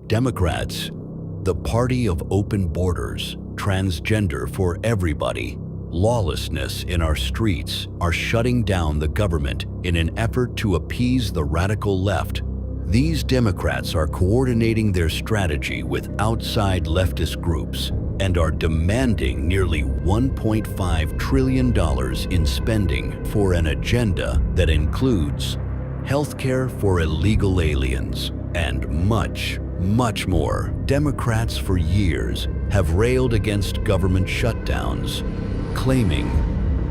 Democrats, the party of open borders, transgender for everybody, lawlessness in our streets, are shutting down the government in an effort to appease the radical left. These Democrats are coordinating their strategy with outside leftist groups and are demanding nearly $1.5 trillion in spending for an agenda that includes healthcare for illegal aliens and much, much more. Democrats for years have railed against government shutdowns, claiming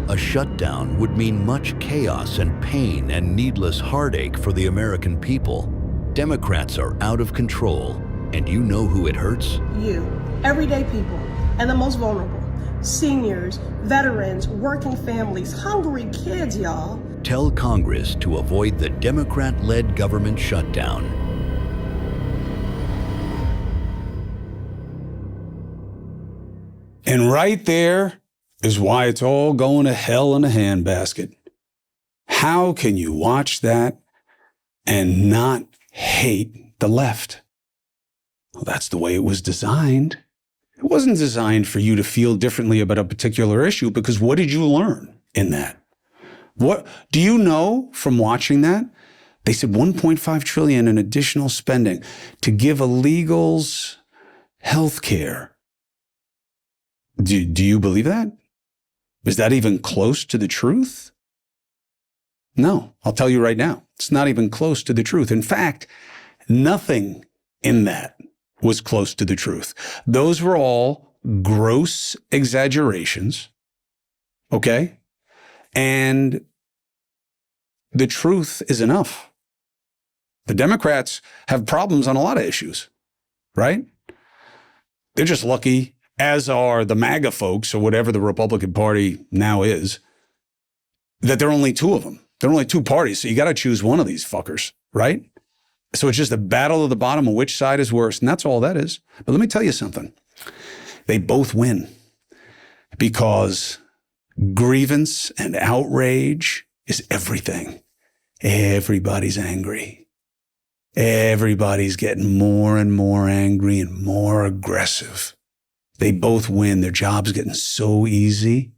a shutdown would mean much chaos and pain and needless heartache for the American people. Democrats are out of control, and you know who it hurts? You, everyday people, and the most vulnerable. Seniors, veterans, working families, hungry kids, y'all. Tell Congress to avoid the Democrat-led government shutdown. And right there is why it's all going to hell in a handbasket. How can you watch that and not hate the left? Well, that's the way it was designed. It wasn't designed for you to feel differently about a particular issue, because what did you learn in that? What do you know from watching that? They said 1.5 trillion in additional spending to give illegals health care. Do you believe that? Is that even close to the truth? No, I'll tell you right now, it's not even close to the truth. In fact, nothing in that was close to the truth. Those were all gross exaggerations, okay? And the truth is enough. The Democrats have problems on a lot of issues, right? They're just lucky, as are the MAGA folks, or whatever the Republican Party now is, that there are only two of them. There are only two parties, so you got to choose one of these fuckers, right? So it's just a battle of the bottom of which side is worse, and that's all that is. But let me tell you something. They both win, because grievance and outrage is everything. Everybody's angry. Everybody's getting more and more angry and more aggressive. They both win. Their job's getting so easy.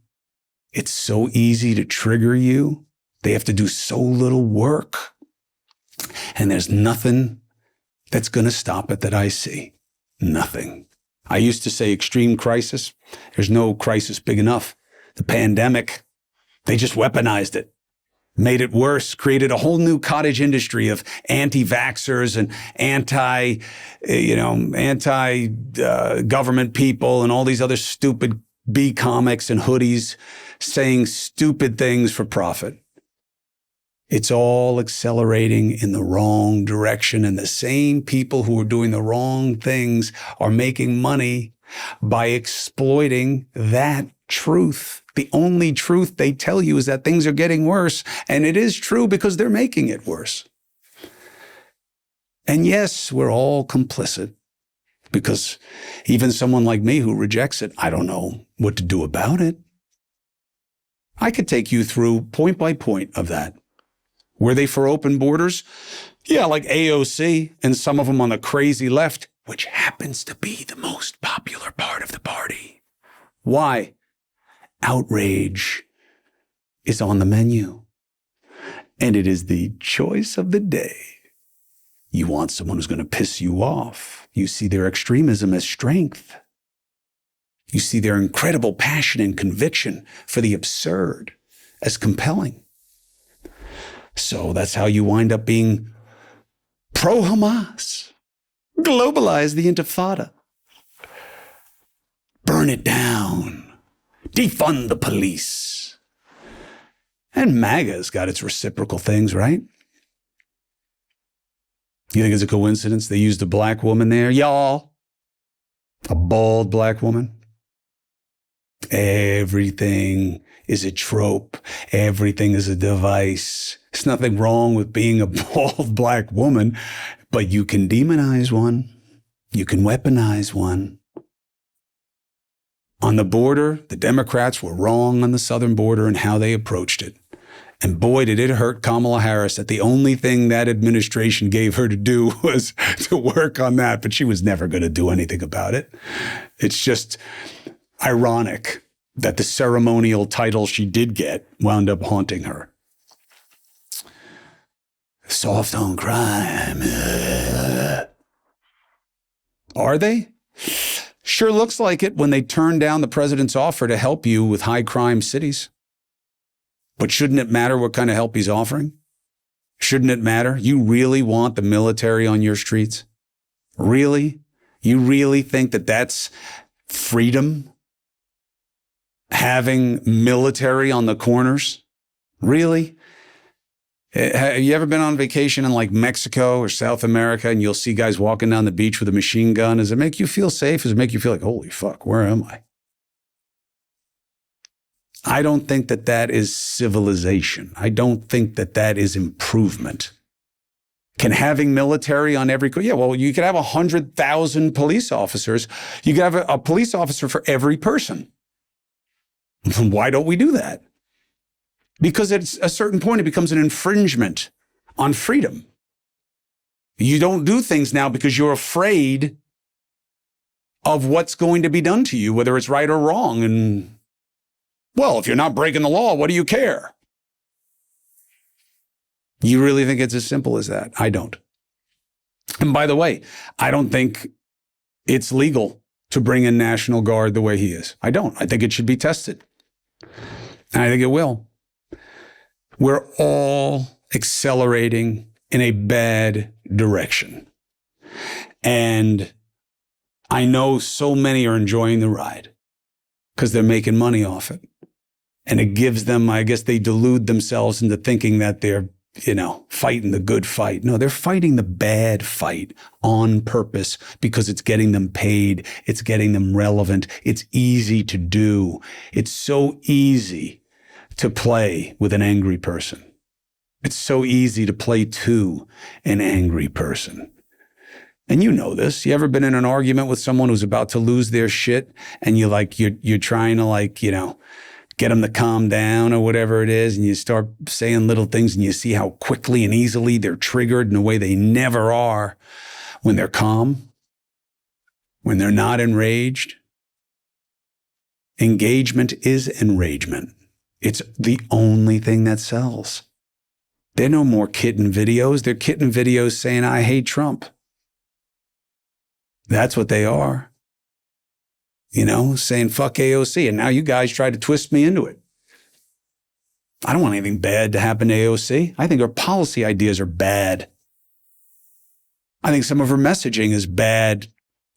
It's so easy to trigger you. They have to do so little work. And there's nothing that's going to stop it that I see. Nothing. I used to say extreme crisis. There's no crisis big enough. The pandemic, they just weaponized it, made it worse, created a whole new cottage industry of anti-vaxxers and anti-government people and all these other stupid B comics and hoodies saying stupid things for profit. It's all accelerating in the wrong direction, and the same people who are doing the wrong things are making money by exploiting that truth. The only truth they tell you is that things are getting worse, and it is true because they're making it worse. And yes, we're all complicit, because even someone like me who rejects it, I don't know what to do about it. I could take you through point by point of that. Were they for open borders? Yeah, like AOC and some of them on the crazy left, which happens to be the most popular part of the party. Why? Outrage is on the menu, and it is the choice of the day. You want someone who's going to piss you off. You see their extremism as strength. You see their incredible passion and conviction for the absurd as compelling. So that's how you wind up being pro-Hamas. Globalize the Intifada. Burn it down. Defund the police. And MAGA's got its reciprocal things, right? You think it's a coincidence they used a black woman there? Y'all. A bald black woman. Everything is a trope. Everything is a device. There's nothing wrong with being a bald black woman, but you can demonize one. You can weaponize one. On the border, the Democrats were wrong on the southern border and how they approached it. And boy, did it hurt Kamala Harris that the only thing that administration gave her to do was to work on that, but she was never going to do anything about it. It's just ironic that the ceremonial title she did get wound up haunting her. Soft on crime. Are they? Sure looks like it when they turned down the president's offer to help you with high crime cities. But shouldn't it matter what kind of help he's offering? Shouldn't it matter? You really want the military on your streets? Really? You really think that that's freedom? Having military on the corners? Really? Have you ever been on vacation in like Mexico or South America and you'll see guys walking down the beach with a machine gun? Does it make you feel safe? Does it make you feel like, holy fuck, where am I? I don't think that that is civilization. I don't think that that is improvement. Can having military on every, yeah, well, you could have 100,000 police officers. You could have a police officer for every person. Why don't we do that? Because at a certain point, it becomes an infringement on freedom. You don't do things now because you're afraid of what's going to be done to you, whether it's right or wrong. And, well, if you're not breaking the law, what do you care? You really think it's as simple as that? I don't. And by the way, I don't think it's legal to bring in National Guard the way he is. I don't. I think it should be tested. And I think it will. We're all accelerating in a bad direction. And I know so many are enjoying the ride because they're making money off it. And it gives them, I guess they delude themselves into thinking that they're, fighting the good fight. No, they're fighting the bad fight on purpose because it's getting them paid. It's getting them relevant. It's easy to do. It's so easy to play with an angry person. It's so easy to play to an angry person. And you know this. You ever been in an argument with someone who's about to lose their shit and you're trying to get them to calm down or whatever it is, and you start saying little things and you see how quickly and easily they're triggered in a way they never are when they're calm, when they're not enraged. Engagement is enragement. It's the only thing that sells. They're no more kitten videos. They're kitten videos saying, I hate Trump. That's what they are. Saying fuck AOC. And now you guys try to twist me into it. I don't want anything bad to happen to AOC. I think her policy ideas are bad. I think some of her messaging is bad.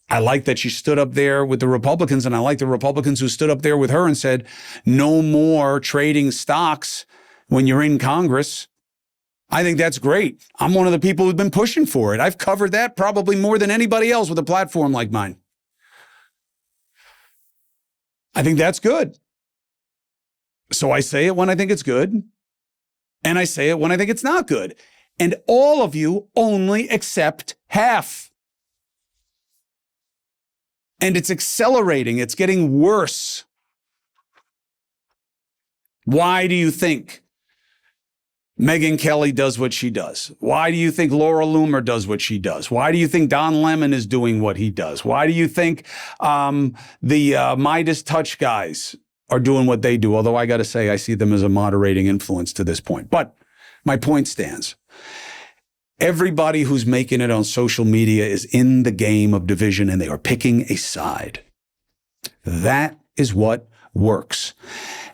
I like that she stood up there with the Republicans, and I like the Republicans who stood up there with her and said, no more trading stocks when you're in Congress. I think that's great. I'm one of the people who've been pushing for it. I've covered that probably more than anybody else with a platform like mine. I think that's good. So I say it when I think it's good, and I say it when I think it's not good. And all of you only accept half. And it's accelerating. It's getting worse. Why do you think Megyn Kelly does what she does? Why do you think Laura Loomer does what she does? Why do you think Don Lemon is doing what he does? Why do you think the Midas Touch guys are doing what they do? Although I got to say, I see them as a moderating influence to this point. But my point stands. Everybody who's making it on social media is in the game of division, and they are picking a side. That is what works.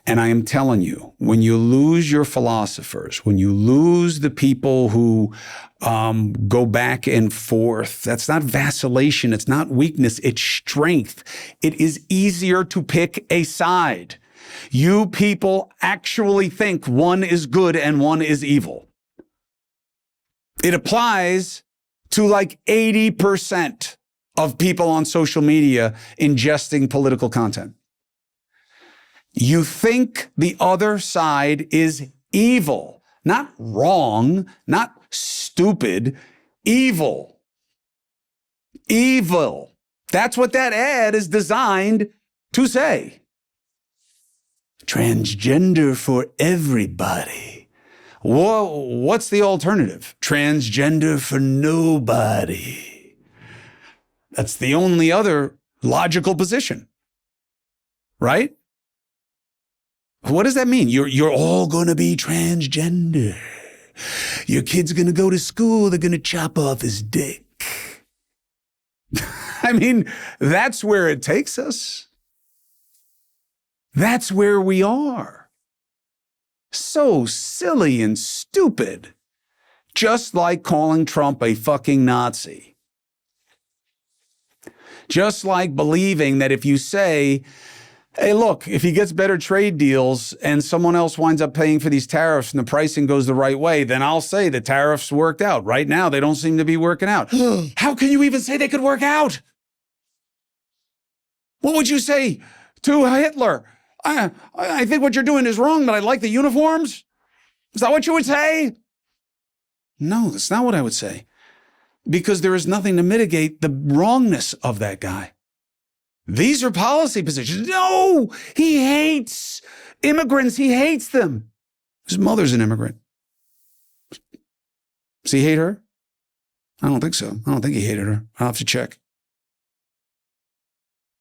And I am telling you, when you lose your philosophers, when you lose the people who go back and forth, that's not vacillation. It's not weakness. It's strength. It is easier to pick a side. You people actually think one is good and one is evil. It applies to like 80% of people on social media ingesting political content. You think the other side is evil, not wrong, not stupid, evil. Evil. That's what that ad is designed to say. Transgender for everybody. Whoa, what's the alternative? Transgender for nobody. That's the only other logical position, right? What does that mean? You're all going to be transgender. Your kid's going to go to school. They're going to chop off his dick. I mean, that's where it takes us. That's where we are. So silly and stupid. Just like calling Trump a fucking Nazi. Just like believing that if you say, hey, look, if he gets better trade deals and someone else winds up paying for these tariffs and the pricing goes the right way, then I'll say the tariffs worked out. Right now, they don't seem to be working out. How can you even say they could work out? What would you say to Hitler? I think what you're doing is wrong, but I like the uniforms. Is that what you would say? No, that's not what I would say. Because there is nothing to mitigate the wrongness of that guy. These are policy positions. No, he hates immigrants. He hates them. His mother's an immigrant. Does he hate her? I don't think so. I don't think he hated her. I'll have to check.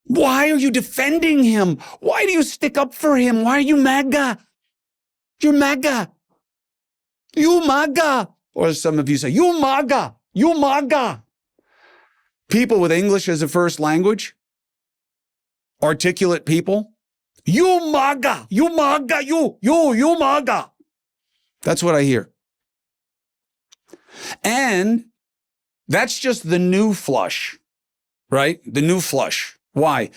Why are you defending him? Why do you stick up for him? Why are you MAGA? You're MAGA. You MAGA. Or as some of you say, you MAGA. You MAGA. People with English as a first language, articulate people, you MAGA, you MAGA, you MAGA. That's what I hear. And that's just the new flush, right? The new flush. Why?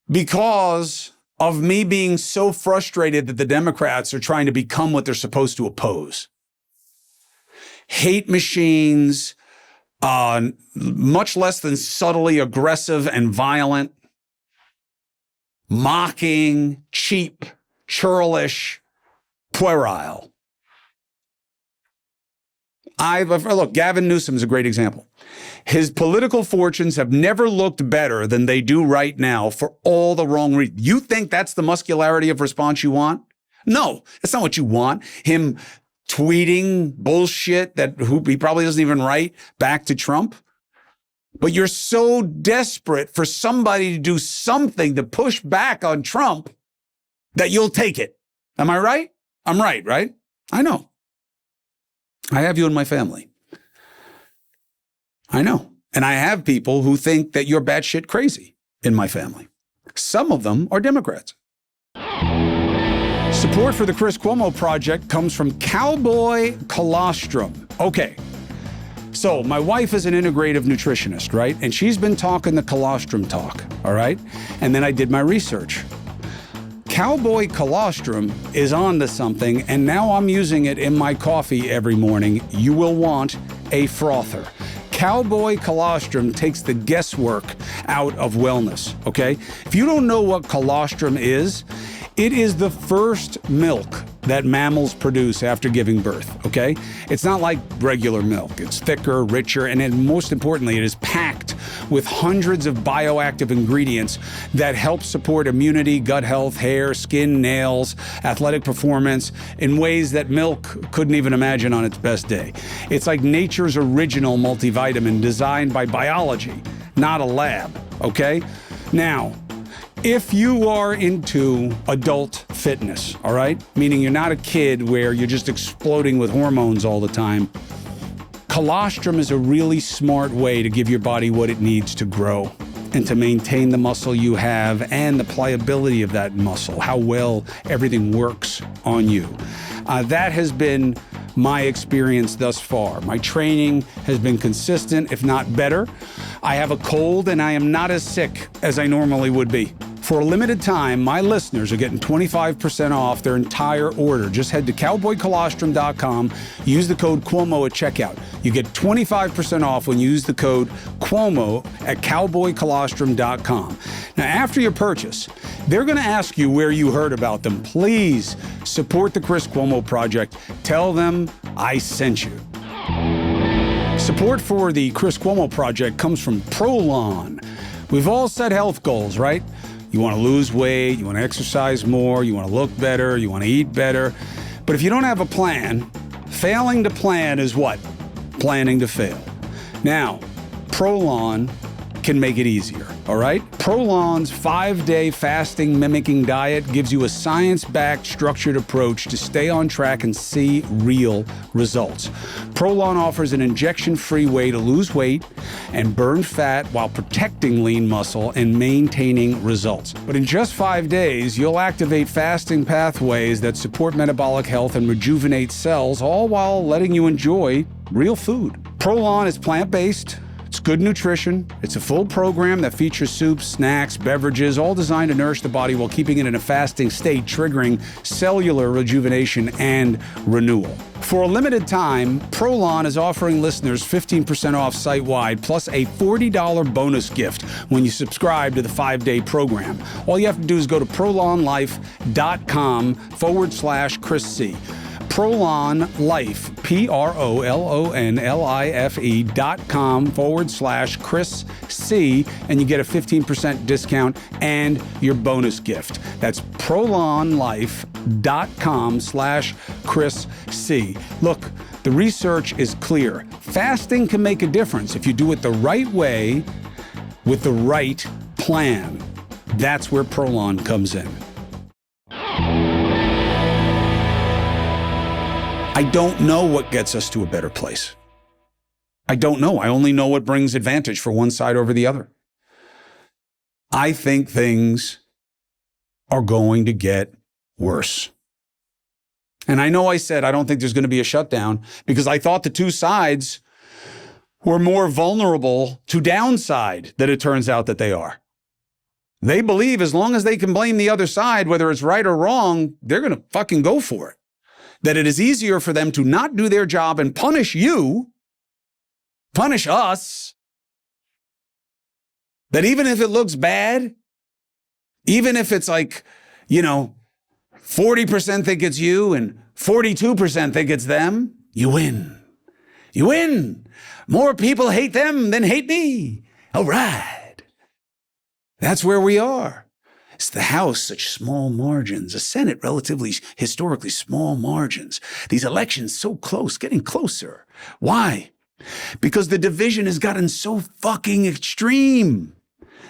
Because of me being so frustrated that the Democrats are trying to become what they're supposed to oppose. Hate machines, much less than subtly aggressive and violent, mocking, cheap, churlish, puerile. Look, Gavin Newsom is a great example. His political fortunes have never looked better than they do right now for all the wrong reasons. You think that's the muscularity of response you want? No, that's not what you want. Him tweeting bullshit that he probably doesn't even write back to Trump. But you're so desperate for somebody to do something to push back on Trump that you'll take it. Am I right? I'm right? I know. I have you in my family. I know. And I have people who think that you're batshit crazy in my family. Some of them are Democrats. Support for the Chris Cuomo project comes from Cowboy Colostrum. Okay. So my wife is an integrative nutritionist, right? And she's been talking the colostrum talk, all right? And then I did my research. Cowboy Colostrum is on to something, and now I'm using it in my coffee every morning. You will want a frother. Cowboy Colostrum takes the guesswork out of wellness, okay? If you don't know what colostrum is, it is the first milk that mammals produce after giving birth, okay? It's not like regular milk. It's thicker, richer, and then most importantly, it is packed with hundreds of bioactive ingredients that help support immunity, gut health, hair, skin, nails, athletic performance in ways that milk couldn't even imagine on its best day. It's like nature's original multivitamin designed by biology, not a lab, okay? Now, if you are into adult fitness, all right, meaning you're not a kid where you're just exploding with hormones all the time, colostrum is a really smart way to give your body what it needs to grow and to maintain the muscle you have and the pliability of that muscle, how well everything works on you. That has been my experience thus far. My training has been consistent, if not better. I have a cold and I am not as sick as I normally would be. For a limited time, my listeners are getting 25% off their entire order. Just head to cowboycolostrum.com, use the code Cuomo at checkout. You get 25% off when you use the code Cuomo at cowboycolostrum.com. Now, after your purchase, they're going to ask you where you heard about them. Please support the Chris Cuomo Project. Tell them I sent you. Support for the Chris Cuomo Project comes from Prolon. We've all set health goals, right? You want to lose weight, you want to exercise more, you want to look better, you want to eat better. But if you don't have a plan, Failing to plan is what? Planning to fail. Now, Prolon can make it easier, all right? Prolon's 5-day fasting mimicking diet gives you a science-backed, structured approach to stay on track and see real results. Prolon offers an injection-free way to lose weight and burn fat while protecting lean muscle and maintaining results. But in just 5 days, you'll activate fasting pathways that support metabolic health and rejuvenate cells, all while letting you enjoy real food. Prolon is plant-based. It's good nutrition. It's a full program that features soups, snacks, beverages, all designed to nourish the body while keeping it in a fasting state, triggering cellular rejuvenation and renewal. For a limited time, Prolon is offering listeners 15% off site-wide, plus a $40 bonus gift when you subscribe to the 5-day program. All you have to do is go to prolonlife.com/Chris C. ProlonLife, PROLONLIFE.com/Chris C, and you get a 15% discount and your bonus gift. That's ProlonLife.com/Chris C. Look, the research is clear. Fasting can make a difference if you do it the right way with the right plan. That's where Prolon comes in. I don't know what gets us to a better place. I don't know. I only know what brings advantage for one side over the other. I think things are going to get worse. And I know I said I don't think there's going to be a shutdown because I thought the two sides were more vulnerable to downside than it turns out that they are. They believe as long as they can blame the other side, whether it's right or wrong, they're going to fucking go for it. That it is easier for them to not do their job and punish you, punish us, that even if it looks bad, even if it's like, 40% think it's you and 42% think it's them, you win. You win. More people hate them than hate me. All right. That's where we are. It's the House, such small margins. The Senate, relatively historically small margins. These elections so close, getting closer. Why? Because the division has gotten so fucking extreme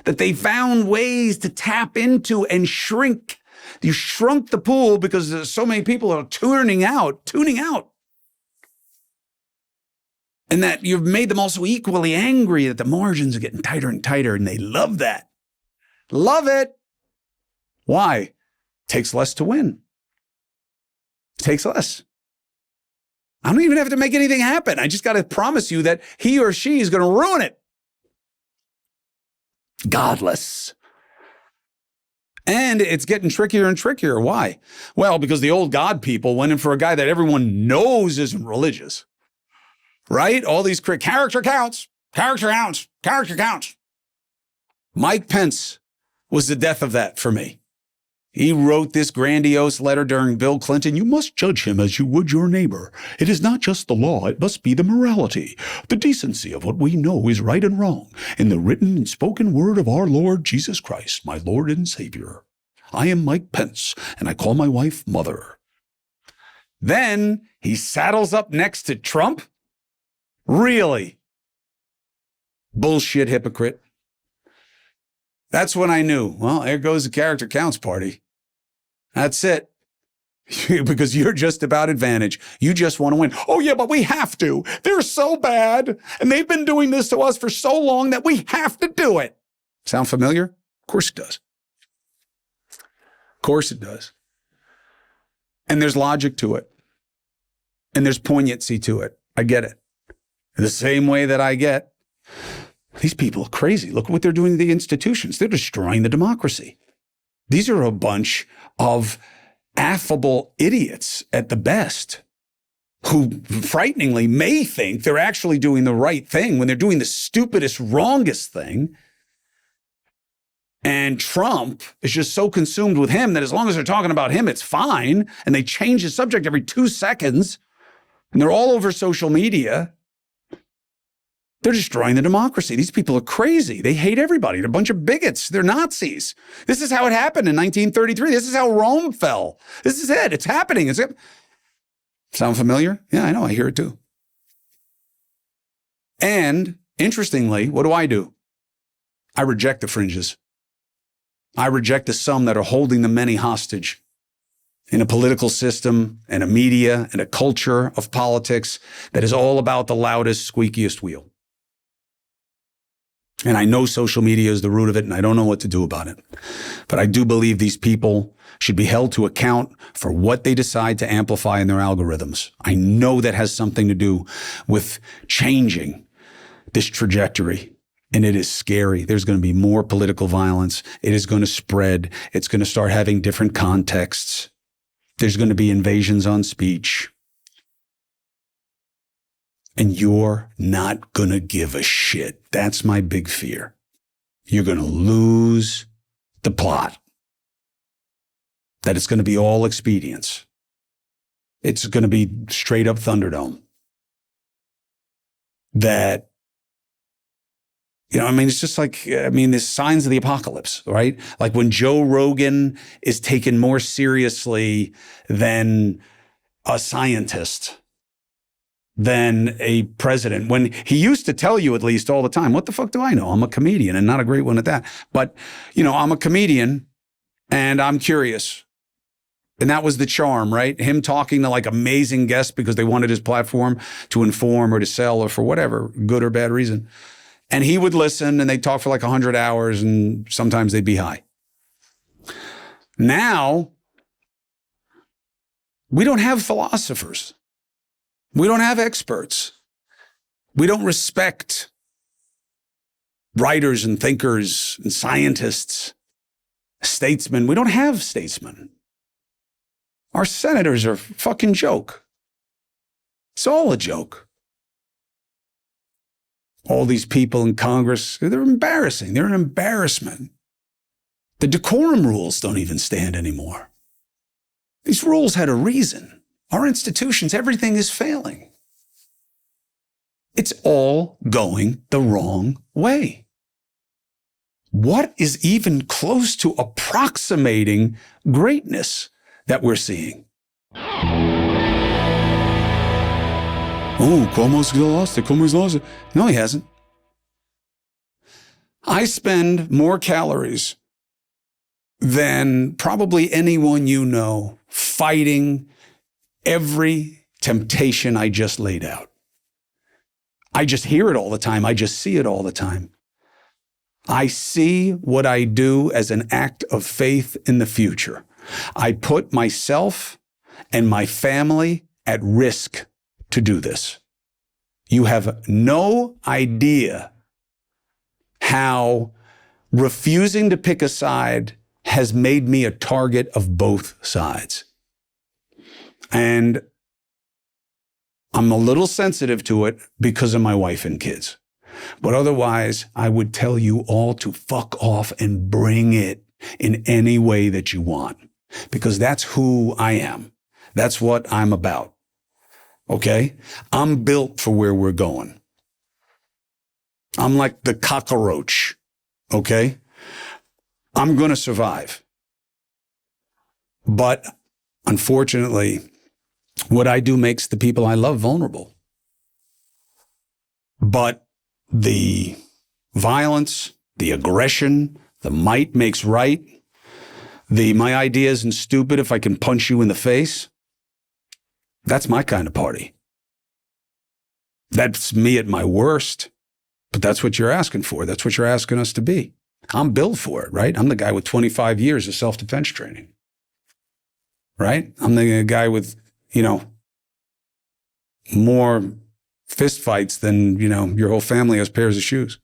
that they found ways to tap into and shrink. You shrunk the pool because so many people are tuning out. And that you've made them also equally angry that the margins are getting tighter and tighter, and they love that. Love it. Why? Takes less to win. Takes less. I don't even have to make anything happen. I just got to promise you that he or she is going to ruin it. Godless. And it's getting trickier and trickier. Why? Well, because the old God people went in for a guy that everyone knows isn't religious. Right? All these character counts. Mike Pence was the death of that for me. He wrote this grandiose letter during Bill Clinton. You must judge him as you would your neighbor. It is not just the law. It must be the morality, the decency of what we know is right and wrong in the written and spoken word of our Lord Jesus Christ, my Lord and Savior. I am Mike Pence, and I call my wife Mother. Then he saddles up next to Trump. Really? Bullshit hypocrite. That's when I knew, well, there goes the character counts party. That's it. Because you're just about advantage. You just want to win. Oh, yeah, but we have to. They're so bad. And they've been doing this to us for so long that we have to do it. Sound familiar? Of course it does. Of course it does. And there's logic to it. And there's poignancy to it. I get it. The same way that I get, these people are crazy. Look what they're doing to the institutions. They're destroying the democracy. These are a bunch of affable idiots at the best who frighteningly may think they're actually doing the right thing when they're doing the stupidest, wrongest thing. And Trump is just so consumed with him that as long as they're talking about him, it's fine. And they change the subject every 2 seconds. And they're all over social media. They're destroying the democracy. These people are crazy. They hate everybody. They're a bunch of bigots. They're Nazis. This is how it happened in 1933. This is how Rome fell. This is it. It's happening. Sound familiar? Yeah, I know. I hear it too. And interestingly, what do? I reject the fringes. I reject the some that are holding the many hostage in a political system and a media and a culture of politics that is all about the loudest, squeakiest wheel. And I know social media is the root of it, and I don't know what to do about it. But I do believe these people should be held to account for what they decide to amplify in their algorithms. I know that has something to do with changing this trajectory. And it is scary. There's going to be more political violence. It is going to spread. It's going to start having different contexts. There's going to be invasions on speech. And you're not going to give a shit. That's my big fear. You're going to lose the plot. That it's going to be all expedience. It's going to be straight up Thunderdome. That, it's just like, there's signs of the apocalypse, right? Like when Joe Rogan is taken more seriously than a scientist, than a president, when he used to tell you at least all the time, what the fuck do I know? I'm a comedian, and not a great one at that. But, I'm a comedian and I'm curious. And that was the charm, right? Him talking to like amazing guests because they wanted his platform to inform or to sell or for whatever good or bad reason. And he would listen and they'd talk for like 100 hours and sometimes they'd be high. Now, we don't have philosophers. We don't have experts. We don't respect writers and thinkers and scientists, statesmen. We don't have statesmen. Our senators are a fucking joke. It's all a joke. All these people in Congress, they're embarrassing. They're an embarrassment. The decorum rules don't even stand anymore. These rules had a reason. Our institutions, everything is failing. It's all going the wrong way. What is even close to approximating greatness that we're seeing? Oh, Cuomo's lost it. Cuomo's lost it. No, he hasn't. I spend more calories than probably anyone you know fighting every temptation I just laid out. I just hear it all the time. I just see it all the time. I see what I do as an act of faith in the future. I put myself and my family at risk to do this. You have no idea how refusing to pick a side has made me a target of both sides. And I'm a little sensitive to it because of my wife and kids. But otherwise, I would tell you all to fuck off and bring it in any way that you want, because that's who I am. That's what I'm about. Okay? I'm built for where we're going. I'm like the cockroach. Okay? I'm going to survive. But unfortunately, what I do makes the people I love vulnerable. But the violence, the aggression, the might makes right, my idea isn't stupid if I can punch you in the face, that's my kind of party. That's me at my worst, but that's what you're asking for. That's what you're asking us to be. I'm built for it, right? I'm the guy with 25 years of self-defense training, right? I'm the guy with, more fist fights than, your whole family has pairs of shoes.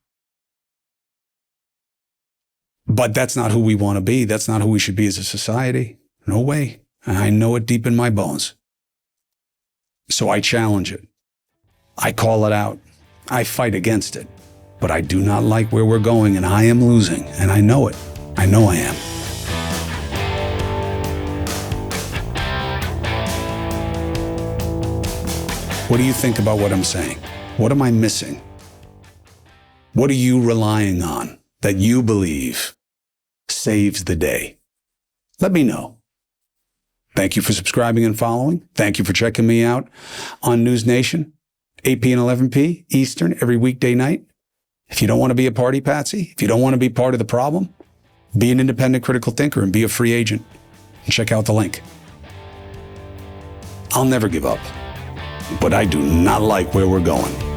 But that's not who we want to be. That's not who we should be as a society. No way. I know it deep in my bones. So I challenge it. I call it out. I fight against it. But I do not like where we're going, and I am losing, and I know it. I know I am. What do you think about what I'm saying? What am I missing? What are you relying on that you believe saves the day? Let me know. Thank you for subscribing and following. Thank you for checking me out on News Nation, 8 p and 11 p Eastern every weekday night. If you don't want to be a party patsy, if you don't want to be part of the problem, be an independent critical thinker and be a free agent. And check out the link. I'll never give up, but I do not like where we're going.